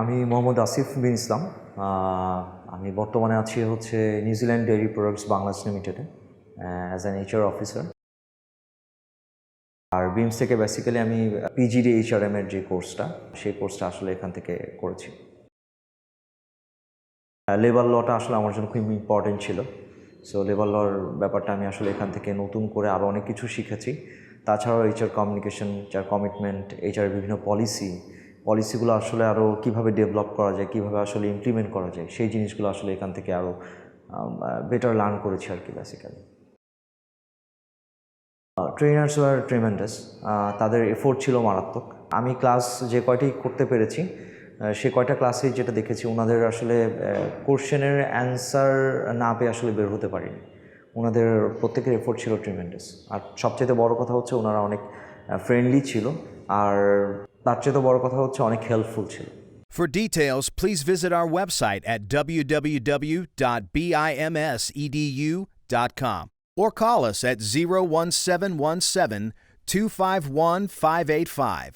আমি মোহাম্মদ আসিফ বিন ইসলাম। আমি বর্তমানে আছি হচ্ছে নিউজিল্যান্ড ডেইরি প্রোডাক্টস বাংলাদেশ লিমিটেডে অ্যাজ অ্যান এইচআর অফিসার। আর বিমস থেকে বেসিক্যালি আমি পিজিডি এইচআরএম এর যে কোর্সটা, সেই কোর্সটা আসলে এখান থেকে করেছি। লেবার লটা আসলে আমার জন্য খুব ইম্পর্টেন্ট ছিল। সো লেবার লর ব্যাপারটা আমি আসলে এখান থেকে নতুন করে আরও অনেক কিছু শিখেছি। তাছাড়াও HR communication, HR commitment, HR বিভিন্ন পলিসিগুলো আসলে আরও কীভাবে ডেভেলপ করা যায়, কীভাবে আসলে ইমপ্লিমেন্ট করা যায়, সেই জিনিসগুলো আসলে এখান থেকে আরও বেটার লার্ন করেছি আর কি বেসিক্যালি। ট্রেনার্স ওয়ার ট্রিমেন্ডাস, তাদের এফোর্ট ছিল মারাত্মক। আমি ক্লাস যে কয়টি করতে পেরেছি, সে কয়টা ক্লাসেই যেটা দেখেছি, ওনাদের আসলে কোশ্চেনের অ্যান্সার না পেয়ে আসলে বের হতে পারিনি। ওনাদের প্রত্যেকের এফোর্ট ছিল ট্রিমেন্ডাস। আর সবচেয়ে বড় কথা হচ্ছে ওনারা অনেক ফ্রেন্ডলি ছিল, আর তার চেয়ে বড় কথা হচ্ছে অনেক হেল্পফুল ছিল। For details, please visit our website at www.bimsedu.com or call us at 01717 251 585.